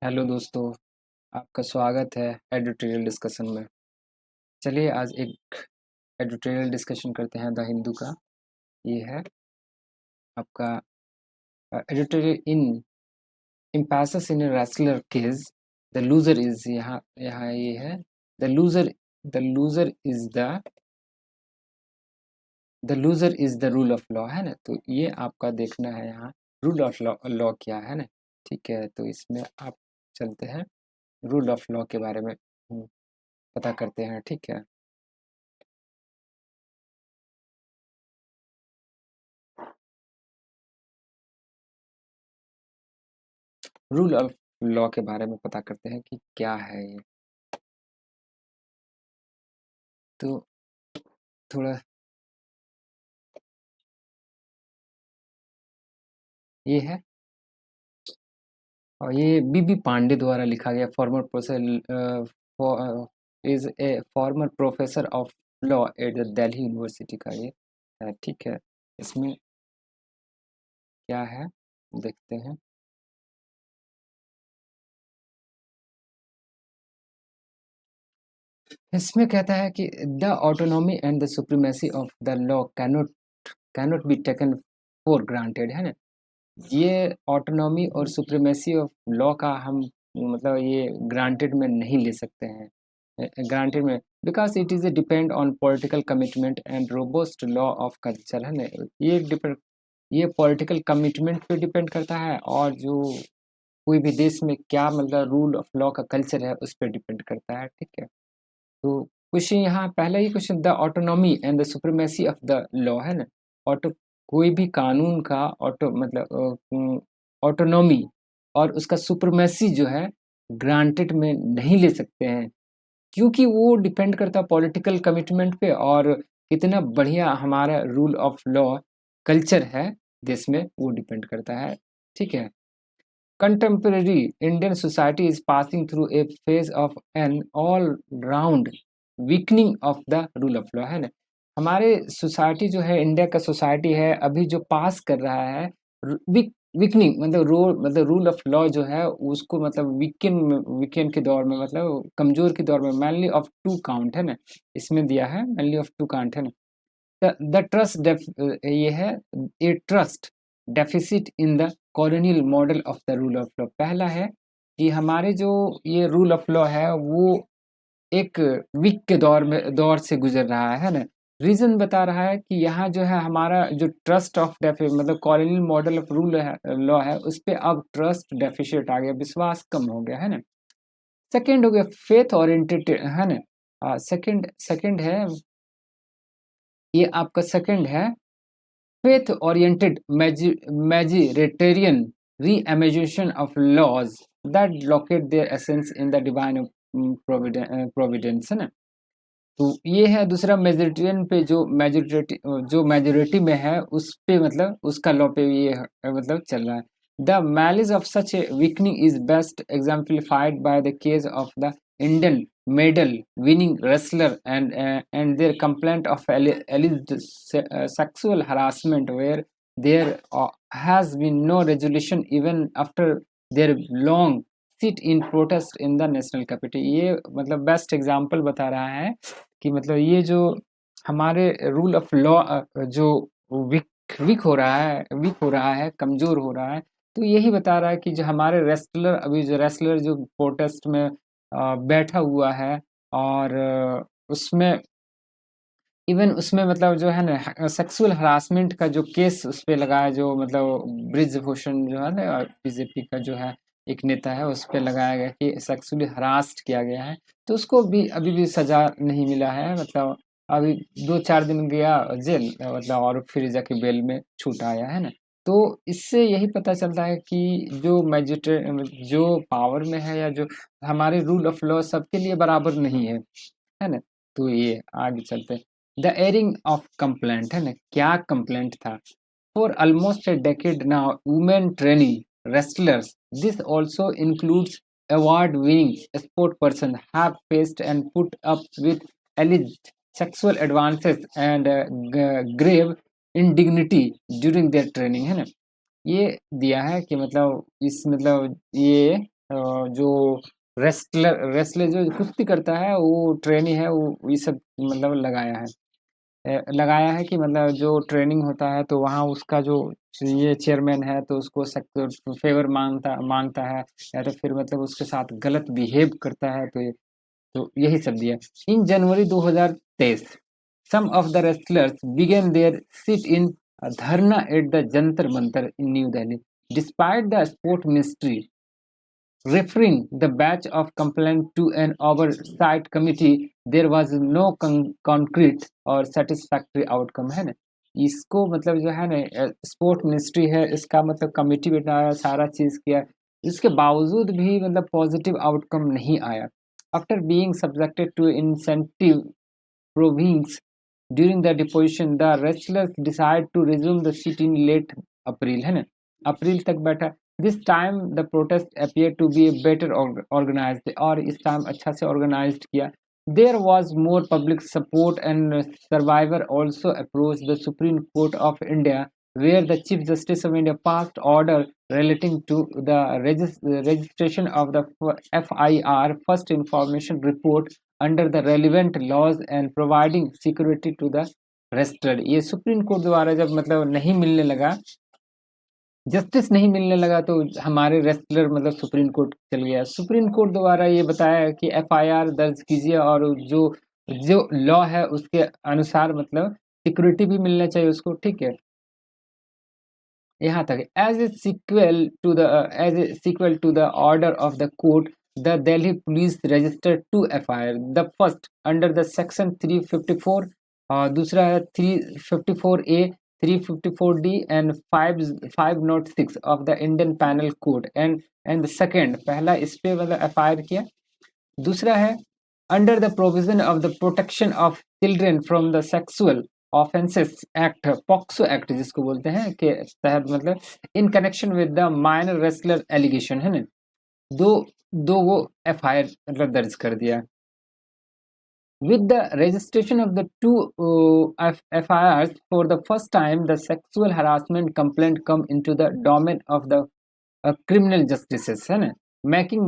Hello दोस्तों, आपका स्वागत है एडिटोरियल डिस्कशन में। चलिए आज एक एडिटोरियल डिस्कशन करते हैं द हिंदू का। ये है आपका editorial in impasses in wrestler case. The loser is यहाँ यहाँ ये है the loser the loser is the rule of law, है ना। तो ये आपका देखना है यहाँ रूल ऑफ लॉ लॉ क्या है ना। ठीक है, तो इसमें आप चलते हैं रूल ऑफ लॉ के बारे में पता करते हैं। ठीक है, रूल ऑफ लॉ के बारे में पता करते हैं कि क्या है ये। तो थोड़ा ये है, और ये बीबी पांडे द्वारा लिखा गया farmer professor is a farmer professor of law at the Delhi university का ये है। ठीक है, इसमें क्या है देखते हैं। इसमें कहता है कि the autonomy and the supremacy of the law cannot be taken for granted, है ना। ये ऑटोनॉमी और सुप्रीमेसी ऑफ लॉ का हम मतलब ये ग्रांटेड में नहीं ले सकते हैं। ग्रांटेड में because it is depend on political commitment and robust law of culture, है ना। ये डिपेंड ये पॉलिटिकल कमिटमेंट पे डिपेंड करता है, और जो कोई भी देश में क्या मतलब रूल ऑफ लॉ का कल्चर है उस पर डिपेंड करता है। ठीक है, तो क्वेश्चन यहाँ पहला ही question, the autonomy and the supremacy of the law, है ना। ऑटो कोई भी कानून का ऑटो मतलब ऑटोनॉमी और उसका सुप्रीमेसी जो है ग्रांटेड में नहीं ले सकते हैं, क्योंकि वो डिपेंड करता है पॉलिटिकल कमिटमेंट पे, और कितना बढ़िया हमारा रूल ऑफ लॉ कल्चर है देश में वो डिपेंड करता है। ठीक है, contemporary Indian society is passing through a phase of an all-round weakening of the rule of law, है ना। हमारे सोसाइटी जो है, इंडिया का सोसाइटी है अभी जो पास कर रहा है वीकनिंग मतलब रूल ऑफ लॉ जो है उसको मतलब वीकेंड के दौर में मतलब कमजोर के दौर में मैनली ऑफ टू काउंट, है ना। इसमें दिया है मैनली ऑफ टू काउंट, है ना। द ट्रस्ट ये है a trust deficit in the colonial model of the rule of law. पहला है कि हमारे जो ये रूल ऑफ लॉ है वो एक वीक के दौर से गुजर रहा है ना। रीजन बता रहा है कि यहाँ जो है हमारा जो ट्रस्ट ऑफ मतलब कॉलोनियल मॉडल ऑफ रूल है लॉ है उस पे अब ट्रस्ट डेफिशिएट आ गया, विश्वास कम हो गया, है ना। सेकंड हो गया फेथ ओरिएंटेड, है ना। सेकंड सेकंड है ये आपका सेकंड है faith oriented majoritarian reimagination of laws that locate their essence in the divine providence, है ना। तो ये है दूसरा मेजोरिटेरियन पे जो मेजोरिटी में है उस पे मतलब उसका लॉ पे ये मतलब चल रहा है। The malice of such A weakening is best exemplified by the case of the Indian medal winning wrestler and their complaint of alleged sexual harassment, where there has been no resolution even after their long sit in protest in the national capital। ये मतलब best example बता रहा है कि मतलब ये जो हमारे रूल ऑफ लॉ जो वीक हो रहा है कमजोर हो रहा है, तो यही बता रहा है कि जो हमारे रेसलर अभी जो रेसलर जो प्रोटेस्ट में बैठा हुआ है, और उसमें इवन उसमें मतलब जो है ना सेक्सुअल हरासमेंट का जो केस उस पे लगा है, जो मतलब ब्रिजभूषण जो है ना बीजेपी का जो है एक नेता है उस पे लगाया गया कि सेक्सुअली हरास्ट किया गया है। तो उसको भी अभी भी सजा नहीं मिला है, मतलब अभी 2-4 दिन गया जेल मतलब, और फिर जाके बेल में छूट आया, है ना। तो इससे यही पता चलता है कि जो मैजिस्ट्रेट जो पावर में है या जो हमारे रूल ऑफ लॉ सबके लिए बराबर नहीं है ना। तो ये आगे चलते हैं द एयरिंग ऑफ कंप्लेंट, है ना। क्या कंप्लेंट था। For almost A decade now women training wrestlers, this also includes award winning sport person, have faced and put up with alleged sexual advances and grave indignity during their training, है ना। ये दिया है कि मतलब इस मतलब ये जो रेसलर जो कुश्ती करता है वो ट्रेनी है, वो ये सब मतलब लगाया है कि मतलब जो ट्रेनिंग होता है तो वहाँ उसका जो ये चेयरमैन है तो उसको फेवर मांगता है, या तो फिर मतलब उसके साथ गलत बिहेव करता है, तो यही सब दिया। इन जनवरी 2023 some of the wrestlers began their sit in dharna at the Jantar Mantar in New Delhi. Despite the sport ministry referring the batch of complaint to an oversight committee, there was no concrete और satisfactory outcome, है ना। इसको मतलब जो है ना sport ministry है, इसका मतलब कमिटी बनाया, सारा चीज किया, इसके बावजूद भी मतलब पॉजिटिव आउटकम नहीं आया। After being subjected to incentive province during the deposition, the wrestlers decide to resume the sit in late April, है ना, अप्रैल तक बैठा। This time the protest appeared to be better organized, और इस टाइम अच्छा से organized किया। There was more public support and survivor also approached the Supreme Court of India, where the Chief Justice of India passed order relating to the registration of the FIR, First Information Report, under the relevant laws and providing security to the wrestler. ये supreme court द्वारा जब मतलब नहीं मिलने लगा, justice नहीं मिलने लगा, तो हमारे रेस्टलर मतलब सुप्रीम कोर्ट चल गया। सुप्रीम कोर्ट द्वारा ये बताया कि एफआईआर दर्ज कीजिए और जो जो लॉ है उसके अनुसार मतलब सिक्योरिटी भी मिलना चाहिए उसको, ठीक है। यहाँ तक as a sequel to the order of the court, the Delhi police registered 2 FIR. The first under the section 354, दूसरा है 354A, 354D and 506 of the Indian Penal Code, and the second, पहला इस पे मतलब FIR किया। दूसरा है under the provision of the protection of children from the sexual offences act, POCSO act जिसको बोलते हैं, के तहत मतलब in connection with the minor wrestler allegation, है ना, दो वो एफआईआर मतलब दर्ज कर दिया। With the registration of the two FIRs for the first time, the sexual harassment complaint come into the domain of the criminal justices, है ना, making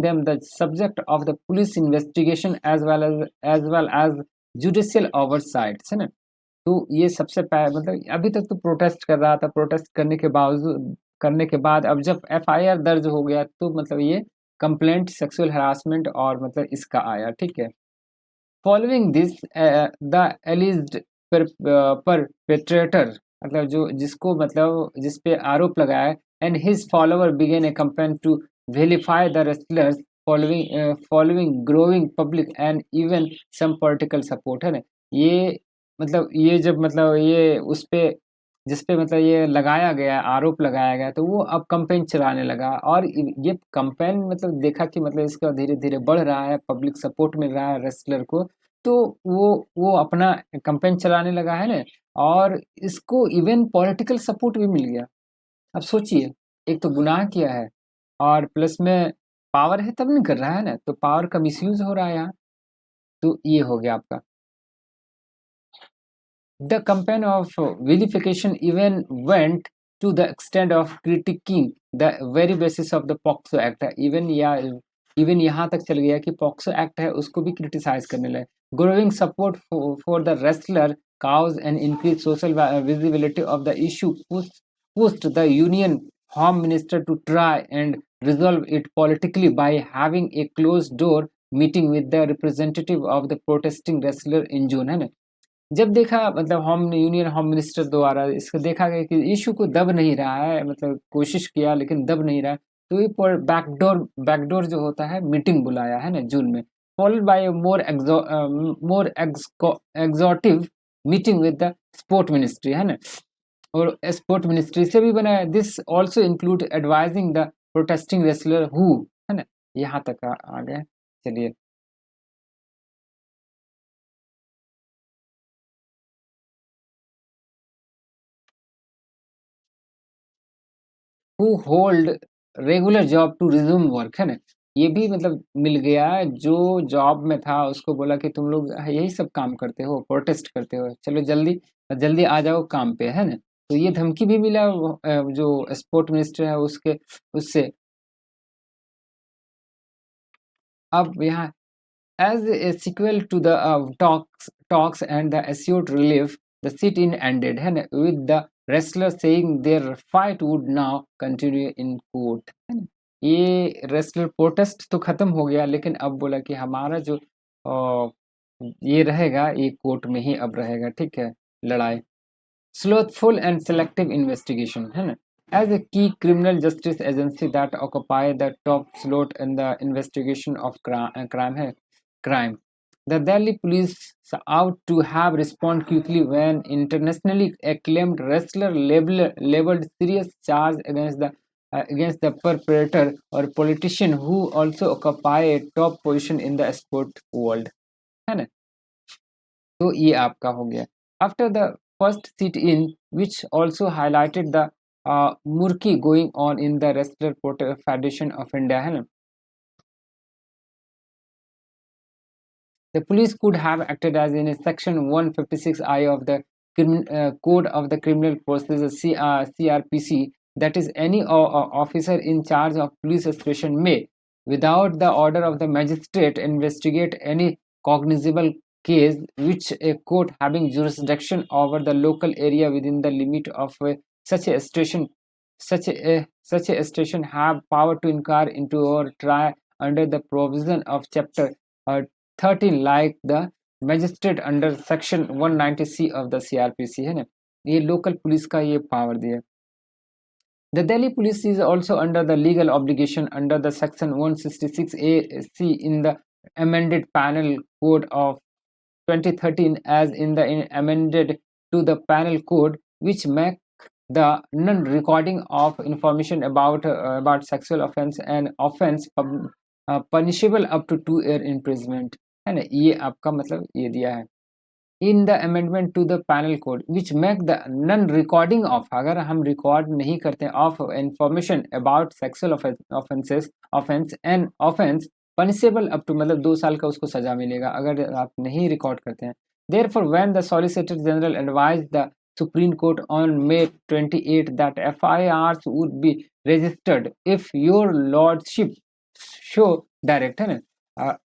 them the subject of the police investigation as well as judicial oversight, है ना। तो ये सबसे मतलब अभी तक तो प्रोटेस्ट कर रहा था, प्रोटेस्ट करने के बाद अब जब एफआईआर दर्ज हो गया तो मतलब ये कंप्लेंट सेक्सुअल हरासमेंट और मतलब इसका आया, ठीक है। Following this the alleged perpetrator, मतलब जो जिसको मतलब जिस पे आरोप लगाया, and his follower began a campaign to vilify the wrestlers following growing public and even some political support, है ना। ये मतलब ये जब मतलब ये उस पे जिस पे मतलब ये लगाया गया, आरोप लगाया गया, तो वो अब कैंपेन चलाने लगा, और ये कैंपेन मतलब देखा कि मतलब इसका धीरे-धीरे बढ़ रहा है, पब्लिक सपोर्ट मिल रहा है रेसलर को, तो वो अपना कैंपेन चलाने लगा, है ना, और इसको इवन पॉलिटिकल सपोर्ट भी मिल गया। अब सोचिए, एक तो गुनाह किया है और प्लस में पावर है तब नहीं कर रहा है ना, तो पावर का मिसयूज़ हो रहा है यहाँ, तो ये हो गया आपका। The campaign of vilification even went to the extent of critiquing the very basis of the POCSO Act. Even यहाँ तक चल गया कि POCSO Act है उसको भी criticize करने लगे। Growing support for the wrestler cause and increased social visibility of the issue pushed the Union Home Minister to try and resolve it politically by having a closed door meeting with the representative of the protesting wrestler in June, है ना। जब देखा मतलब union home minister द्वारा इसको देखा गया कि इशू को दब नहीं रहा है, मतलब कोशिश किया लेकिन दब नहीं रहा है, तो ये पर बैकडोर जो होता है मीटिंग बुलाया, है ना, जून में, followed by more exhaustive meeting with the sport ministry, है ना, और स्पोर्ट मिनिस्ट्री से भी बनाया। This also include advising the protesting wrestler who, है ना, यहाँ तक आ गया। चलिए, who hold regular job to resume work, है ना, ये भी मतलब मिल गया। जो जॉब में था उसको बोला कि तुम लोग यही सब काम करते हो, प्रोटेस्ट करते हो, चलो जल्दी जल्दी आ जाओ काम पे, है ना, तो ये धमकी भी मिला जो स्पोर्ट मिनिस्टर है उससे। अब यहाँ as a sequel to the talks and the assured relief, the sit-in ended है ना, with the wrestlers saying their fight would now continue in court, है ना। ये रेसलर प्रोटेस्ट तो खत्म हो गया, लेकिन अब बोला कि हमारा जो ये रहेगा, ये कोर्ट में ही अब रहेगा, ठीक है, लड़ाई। Slothful and selective investigation है ना, as a key criminal justice agency that occupy the top slot in the investigation of crime. The Delhi police out to have responded quickly when internationally acclaimed wrestler labeled serious charge against the perpetrator or politician who also occupy a top position in the sport world, है ना। तो ये आपका हो गया। After the first sit-in, which also highlighted the murky going on in the Wrestler Federation of India, है ना। The police could have acted as in a section 156I of the Code of the Criminal Procedure CRPC, that is, any officer in charge of police station may, without the order of the magistrate, investigate any cognizable case which a court having jurisdiction over the local area within the limit of such a station have power to inquire into or try under the provision of chapter 13 like the magistrate under section 190C of the CRPC, है ना। ये local police का ये power दिया। The Delhi police is also under the legal obligation under the section 166A(c) in the amended Penal Code of 2013 as in the amended to the Penal Code, which make the non-recording of information about sexual offense and offense punishable up to 2 year imprisonment, है ना। ये आपका मतलब ये दिया है। In the amendment to the penal code which make the non-recording of, अगर हम रिकॉर्ड नहीं करते of information about sexual offense and offense punishable up to, मतलब 2 साल का उसको सजा मिलेगा अगर आप नहीं रिकॉर्ड करते हैं। Therefore, when the Solicitor General advised the Supreme Court on May 28 that FIRs would be registered if your lordship show direct, है ना।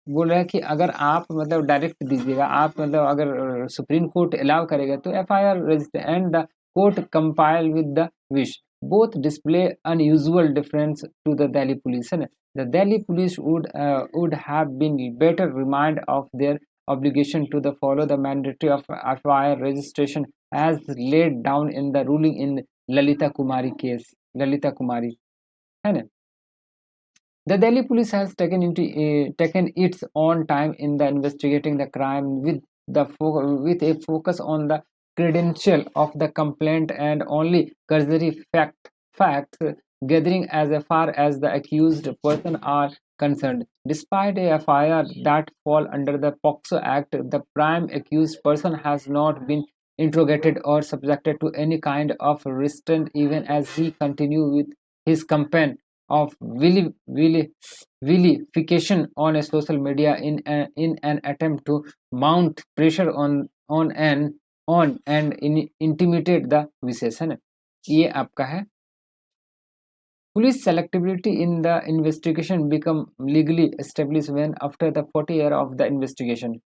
बोल रहा है कि अगर आप मतलब डायरेक्ट दीजिएगा, आप मतलब अगर सुप्रीम कोर्ट अलाउ करेगा तो FIR register and the court compile with the wish both display unusual difference to the Delhi police, है ना। The Delhi police would have been better remind of their obligation to the follow the mandatory of FIR registration as laid down in the ruling in Lalita Kumari case, Lalita Kumari, है ना। The Delhi police has taken its own time in the investigating the crime with a focus on the credential of the complaint and only cursory facts gathering as far as the accused person are concerned. Despite a FIR that fall under the POCSO Act, the prime accused person has not been interrogated or subjected to any kind of restraint even as he continue with his campaign of vilification on a social media in an attempt to mount pressure on and intimidate the विशेष, है ना। ये आपका है। Police selectivity in the investigation become legally established when after the 40 year of the investigation.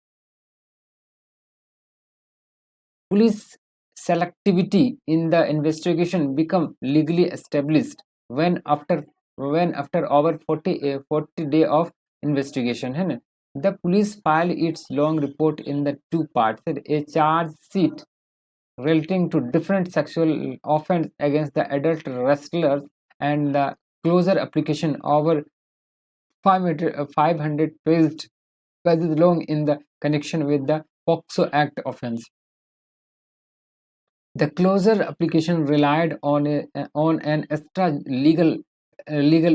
Police selectivity in the investigation become legally established when after over 40 day of investigation, है ना। The police file its long report in the 2 parts, a charge sheet relating to different sexual offense against the adult wrestlers and the closure application over 500 pages long in the connection with the POCSO Act offense. The closure application relied on an extra legal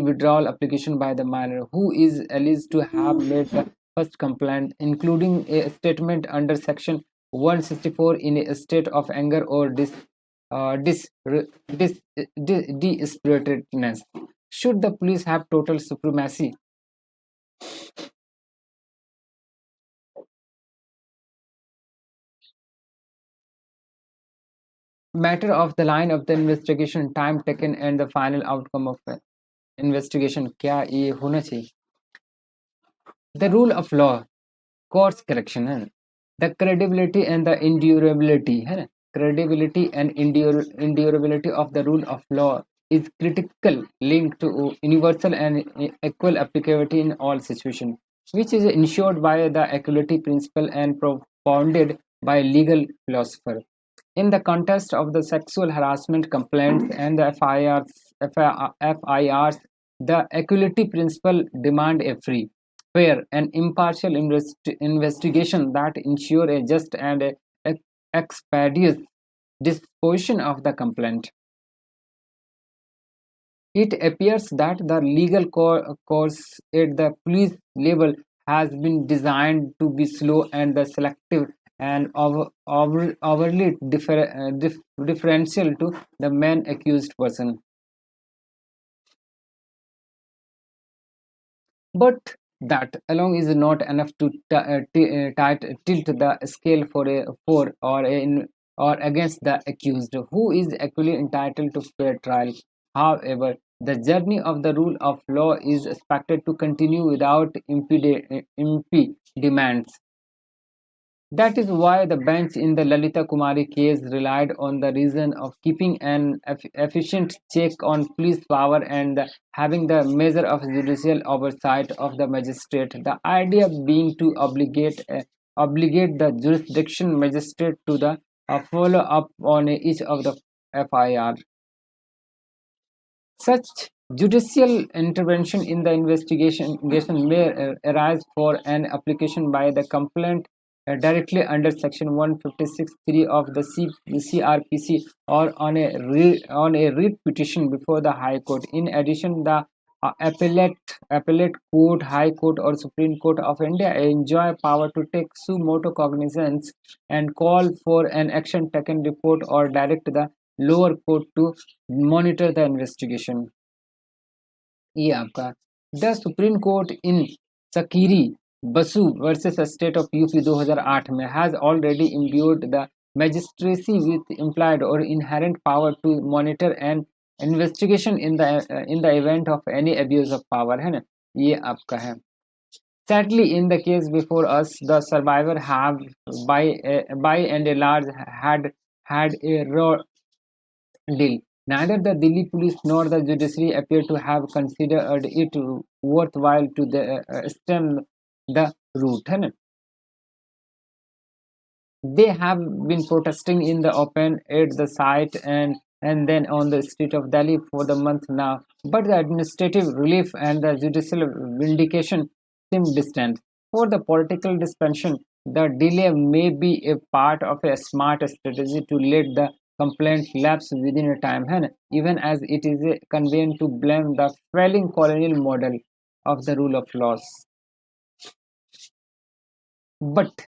withdrawal application by the minor, who is alleged to have made the first complaint, including a statement under Section 164 in a state of anger or dispiritedness. Should the police have total supremacy? matter of the line of the investigation, time taken, and the final outcome of the investigation. क्या ये होना चाहिए? The rule of law, course correction है ना? The credibility and the endurability है ना? Credibility and endurability of the rule of law is critical linked to universal and equal applicability in all situations, which is ensured by the equality principle and propounded by legal philosophers. In the context of the sexual harassment complaints and the FIRs, the equality principle demand a free, fair, and impartial investigation that ensure a just and expeditious disposition of the complaint. It appears that the legal course at the police level has been designed to be slow and the selective and overly differential to the main accused person. But that alone is not enough to tilt the scale for or against the accused, who is equally entitled to fair trial. However, the journey of the rule of law is expected to continue without impediments. That is why the bench in the Lalita Kumari case relied on the reason of keeping an efficient check on police power and having the measure of judicial oversight of the magistrate. The idea being to obligate the jurisdiction magistrate to the follow up on each of the FIR. Such judicial intervention in the investigation may arise for an application by the complainant directly under Section 156(3) of the CRPC or on a writ petition before the High Court. In addition, the appellate court, High Court, or Supreme Court of India enjoy power to take suo motu cognizance and call for an action taken report or direct the lower court to monitor the investigation. ये आपका the supreme court in Sakiri Basu versus the state of UP 2008 में has already imbued the magistracy with implied or inherent power to monitor an investigation in the event of any abuse of power है ना ये आपका है. Sadly, in the case before us, the survivor have by and large had a raw deal. Neither the Delhi police nor the judiciary appear to have considered it worthwhile to stem the root. है ना? They have been protesting in the open at the site and then on the street of Delhi for the month now. But the administrative relief and the judicial vindication seem distant. For the political dispensation, the delay may be a part of a smart strategy to let the complaint lapse within a time, है ना? Even as it is convenient to blame the failing colonial model of the rule of laws. But